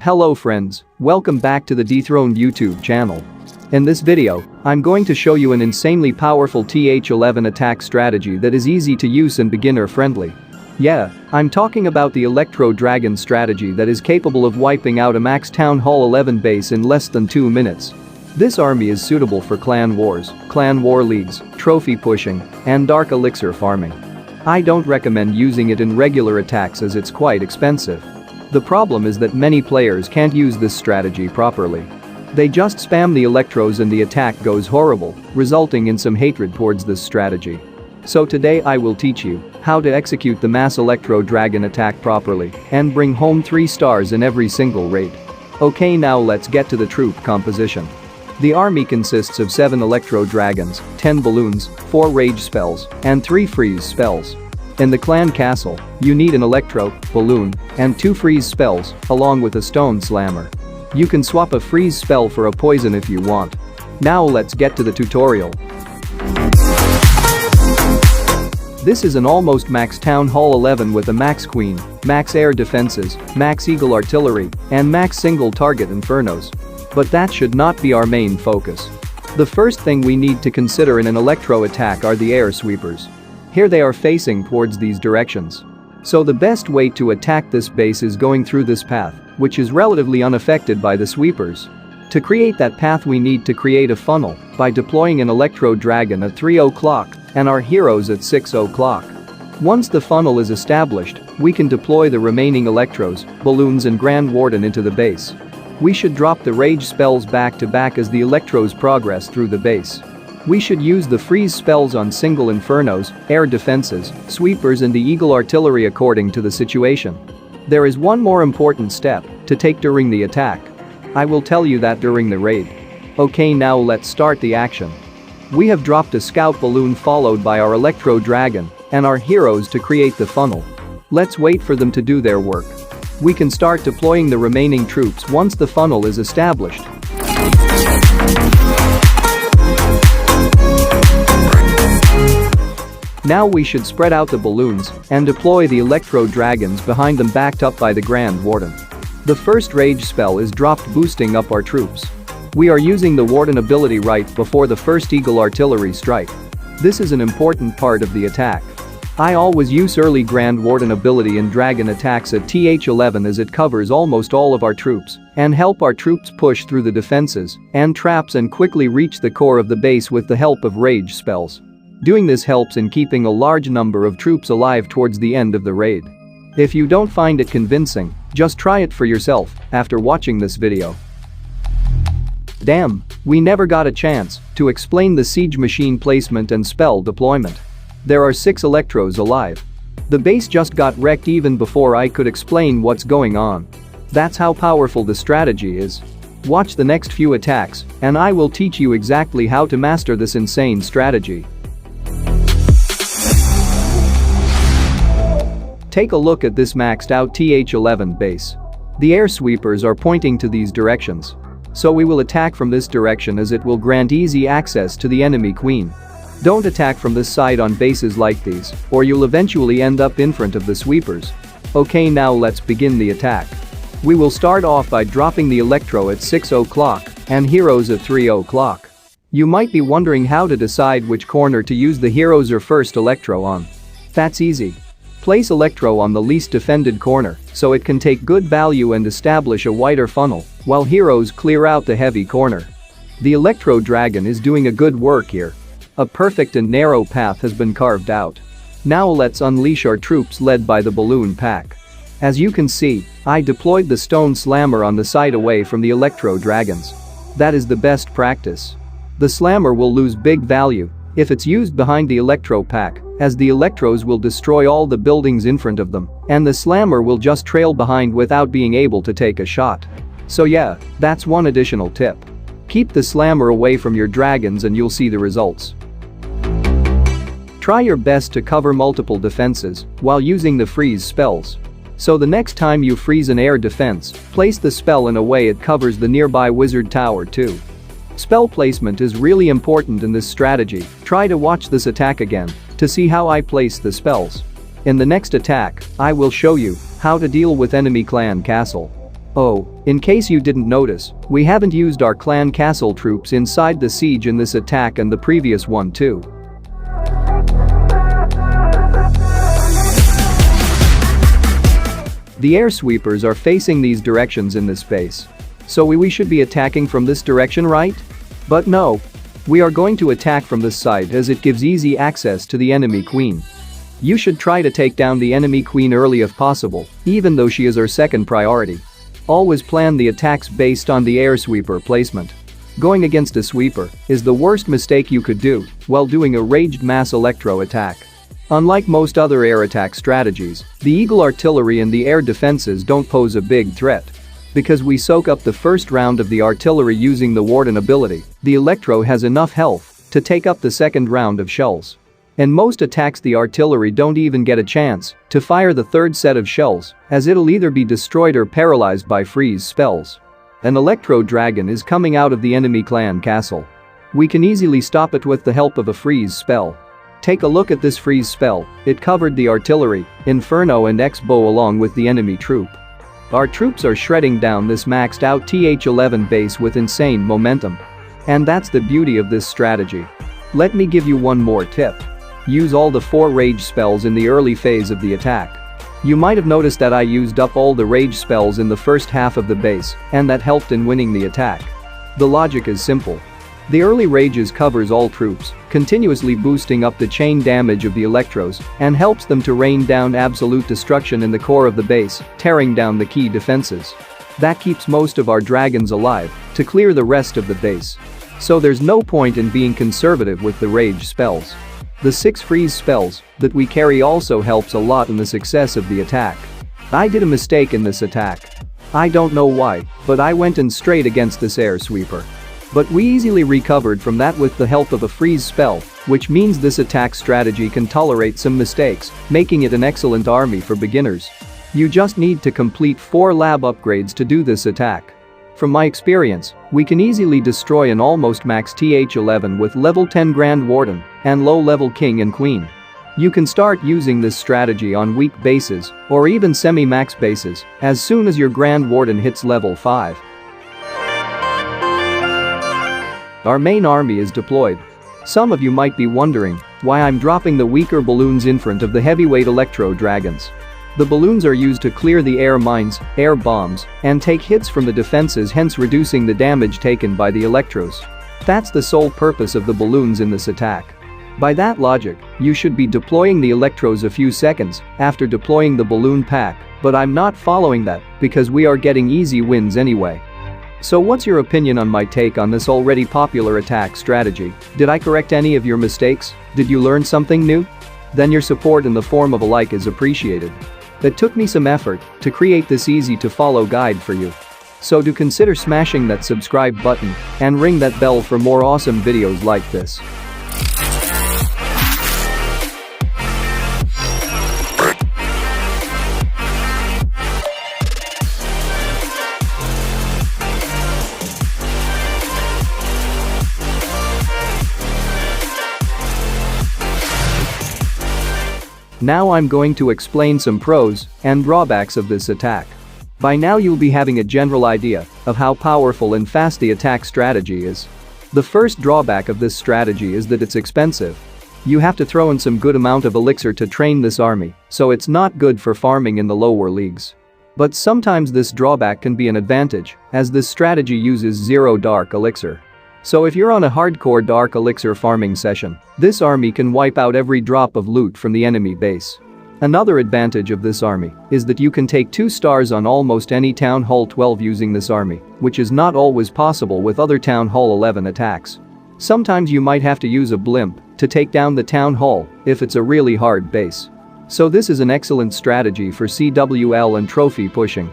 Hello friends, welcome back to the Dethroned YouTube channel. In this video, I'm going to show you an insanely powerful TH11 attack strategy that is easy to use and beginner friendly. Yeah, I'm talking about the Electro Dragon strategy that is capable of wiping out a max Town Hall 11 base in less than 2 minutes. This army is suitable for clan wars, clan war leagues, trophy pushing, and dark elixir farming. I don't recommend using it in regular attacks as it's quite expensive. The problem is that many players can't use this strategy properly. They just spam the electros and the attack goes horrible, resulting in some hatred towards this strategy. So today I will teach you how to execute the mass Electro Dragon attack properly and bring home 3 stars in every single raid. Okay, now let's get to the troop composition. The army consists of 7 Electro Dragons, 10 balloons, 4 rage spells, and 3 freeze spells. In the clan castle, you need an electro, balloon, and 2 freeze spells, along with a stone slammer. You can swap a freeze spell for a poison if you want. Now let's get to the tutorial. This is an almost max Town Hall 11 with a max queen, max air defenses, max eagle artillery, and max single target infernos. But that should not be our main focus. The first thing we need to consider in an electro attack are the air sweepers. Here they are facing towards these directions. So the best way to attack this base is going through this path, which is relatively unaffected by the sweepers. To create that path we need to create a funnel by deploying an Electro Dragon at 3 o'clock and our heroes at 6 o'clock. Once the funnel is established, we can deploy the remaining electros, balloons and Grand Warden into the base. We should drop the rage spells back to back as the electros progress through the base. We should use the freeze spells on single infernos, air defenses, sweepers and the eagle artillery according to the situation. There is one more important step to take during the attack. I will tell you that during the raid. Okay, now let's start the action. We have dropped a scout balloon followed by our Electro Dragon and our heroes to create the funnel. Let's wait for them to do their work. We can start deploying the remaining troops once the funnel is established. Now we should spread out the balloons and deploy the Electro Dragons behind them backed up by the Grand Warden. The first rage spell is dropped boosting up our troops. We are using the Warden ability right before the first Eagle artillery strike. This is an important part of the attack. I always use early Grand Warden ability in dragon attacks at TH11 as it covers almost all of our troops and help our troops push through the defenses and traps and quickly reach the core of the base with the help of rage spells. Doing this helps in keeping a large number of troops alive towards the end of the raid. If you don't find it convincing, just try it for yourself after watching this video. Damn, we never got a chance to explain the siege machine placement and spell deployment. There are 6 electros alive. The base just got wrecked even before I could explain what's going on. That's how powerful the strategy is. Watch the next few attacks and I will teach you exactly how to master this insane strategy. Take a look at this maxed out TH11 base. The air sweepers are pointing to these directions. So we will attack from this direction as it will grant easy access to the enemy queen. Don't attack from this side on bases like these, or you'll eventually end up in front of the sweepers. Okay, now let's begin the attack. We will start off by dropping the electro at 6 o'clock and heroes at 3 o'clock. You might be wondering how to decide which corner to use the heroes or first electro on. That's easy. Place electro on the least defended corner so it can take good value and establish a wider funnel while heroes clear out the heavy corner. The Electro Dragon is doing a good work here. A perfect and narrow path has been carved out. Now let's unleash our troops led by the balloon pack. As you can see, I deployed the stone slammer on the side away from the Electro Dragons. That is the best practice. The slammer will lose big value if it's used behind the electro pack, as the electros will destroy all the buildings in front of them and the slammer will just trail behind without being able to take a shot. So yeah, that's one additional tip. Keep the slammer away from your dragons and you'll see the results. Try your best to cover multiple defenses while using the freeze spells. So the next time you freeze an air defense, place the spell in a way it covers the nearby wizard tower too. Spell placement is really important in this strategy. Try to watch this attack again to see how I place the spells. In the next attack, I will show you how to deal with enemy clan castle. Oh, in case you didn't notice, we haven't used our clan castle troops inside the siege in this attack and the previous one too. The air sweepers are facing these directions in this base. So we should be attacking from this direction, right? But no. We are going to attack from this side as it gives easy access to the enemy queen. You should try to take down the enemy queen early if possible, even though she is our second priority. Always plan the attacks based on the air sweeper placement. Going against a sweeper is the worst mistake you could do while doing a raged mass electro attack. Unlike most other air attack strategies, the Eagle artillery and the air defenses don't pose a big threat. Because we soak up the first round of the artillery using the Warden ability, the Electro has enough health to take up the second round of shells. In most attacks the artillery don't even get a chance to fire the third set of shells, as it'll either be destroyed or paralyzed by freeze spells. An Electro Dragon is coming out of the enemy clan castle. We can easily stop it with the help of a freeze spell. Take a look at this freeze spell, it covered the artillery, Inferno and X-bow along with the enemy troop. Our troops are shredding down this maxed out TH11 base with insane momentum. And that's the beauty of this strategy. Let me give you one more tip. Use all the 4 rage spells in the early phase of the attack. You might have noticed that I used up all the rage spells in the first half of the base, and that helped in winning the attack. The logic is simple. The early rages covers all troops, continuously boosting up the chain damage of the Electros, and helps them to rain down absolute destruction in the core of the base, tearing down the key defenses. That keeps most of our dragons alive to clear the rest of the base. So there's no point in being conservative with the rage spells. The 6 freeze spells that we carry also helps a lot in the success of the attack. I did a mistake in this attack. I don't know why, but I went in straight against this air sweeper. But we easily recovered from that with the help of a freeze spell, which means this attack strategy can tolerate some mistakes, making it an excellent army for beginners. You just need to complete 4 lab upgrades to do this attack. From my experience, we can easily destroy an almost max TH11 with level 10 Grand Warden and low-level King and Queen. You can start using this strategy on weak bases or even semi-max bases as soon as your Grand Warden hits level 5. Our main army is deployed. Some of you might be wondering why I'm dropping the weaker balloons in front of the heavyweight Electro Dragons. The balloons are used to clear the air mines, air bombs, and take hits from the defenses, hence reducing the damage taken by the Electros. That's the sole purpose of the balloons in this attack. By that logic, you should be deploying the Electros a few seconds after deploying the balloon pack, but I'm not following that because we are getting easy wins anyway. So what's your opinion on my take on this already popular attack strategy? Did I correct any of your mistakes? Did you learn something new? Then your support in the form of a like is appreciated. It took me some effort to create this easy to follow guide for you. So do consider smashing that subscribe button and ring that bell for more awesome videos like this. Now I'm going to explain some pros and drawbacks of this attack. By now you'll be having a general idea of how powerful and fast the attack strategy is. The first drawback of this strategy is that it's expensive. You have to throw in some good amount of elixir to train this army, so it's not good for farming in the lower leagues. But sometimes this drawback can be an advantage, as this strategy uses 0 dark elixir. So if you're on a hardcore dark elixir farming session, this army can wipe out every drop of loot from the enemy base. Another advantage of this army is that you can take 2 stars on almost any Town Hall 12 using this army, which is not always possible with other Town Hall 11 attacks. Sometimes you might have to use a blimp to take down the Town Hall if it's a really hard base. So this is an excellent strategy for CWL and trophy pushing.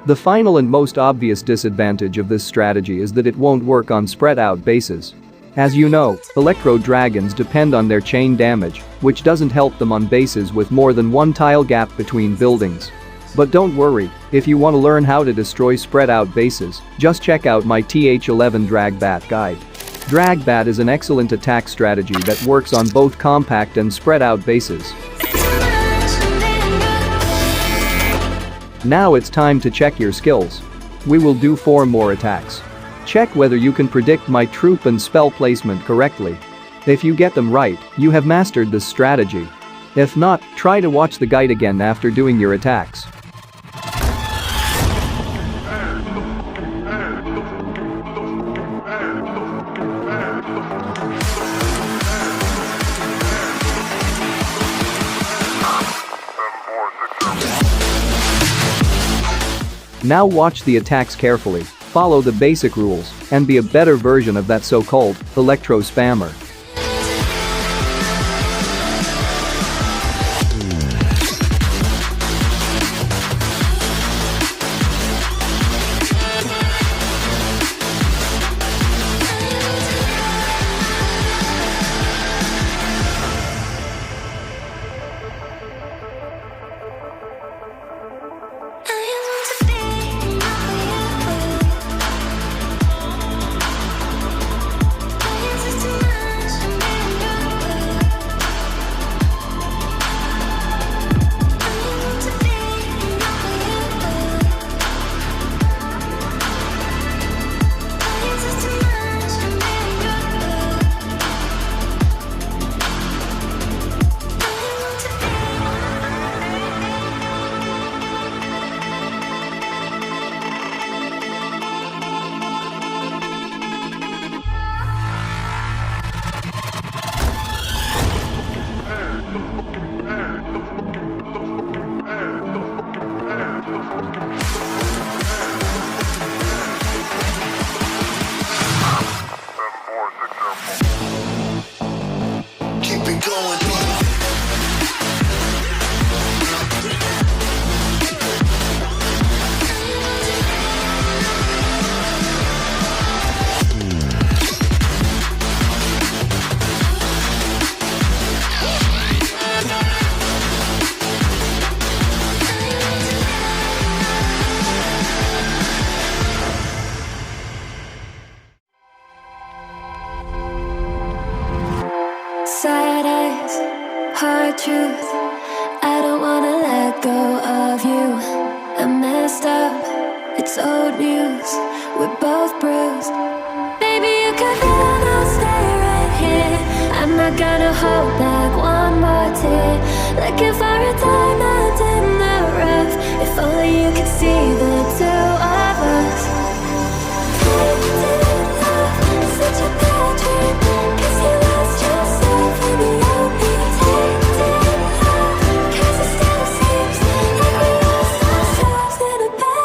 The final and most obvious disadvantage of this strategy is that it won't work on spread out bases. As you know, Electro Dragons depend on their chain damage, which doesn't help them on bases with more than 1 tile gap between buildings. But don't worry, if you want to learn how to destroy spread out bases, just check out my TH11 Drag Bat guide. Drag Bat is an excellent attack strategy that works on both compact and spread out bases. Now it's time to check your skills. we will do 4 more attacks. Check whether you can predict my troop and spell placement correctly. If you get them right, you have mastered this strategy. If not, try to watch the guide again after doing your attacks. Now watch the attacks carefully, follow the basic rules, and be a better version of that so-called Electro spammer. Sad eyes, hard truth. I don't wanna let go of you. I messed up, it's old news. We're both bruised. Maybe you could run, I'll stay right here. I'm not gonna hold back one more tear. Looking for a diamond in the rough. If only you could see the two of us. Such a bad dream, 'cause you lost yourself in the only tainted love. 'Cause it still seems like we lost ourselves in a bad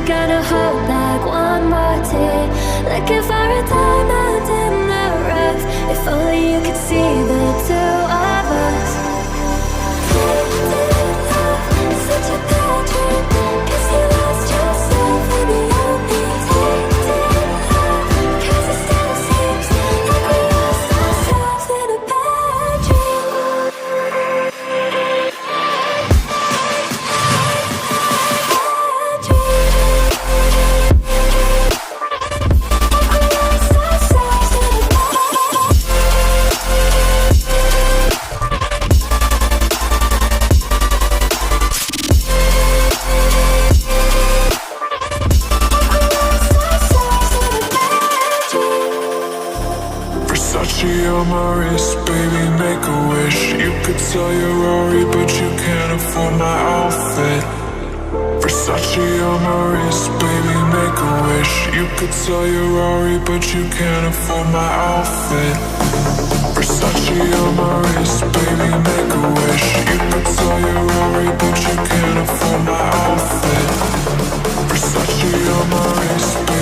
gonna hold back one more tear. Looking for a diamond in the rough. If only you could see the two of us. Such a bad dream, 'cause you lost yourself in the only tainted love. 'Cause it still seems like we lost ourselves in a bad dream. Versace on my wrist, baby, make a wish. You could sell your Rari, but you can't afford my outfit. Versace on my wrist, baby, make a wish. You could sell your Rari, but you can't afford my outfit. Versace on my wrist, baby, make a wish. You could sell your Rari, but you can't afford my outfit. Versace on my wrist, baby.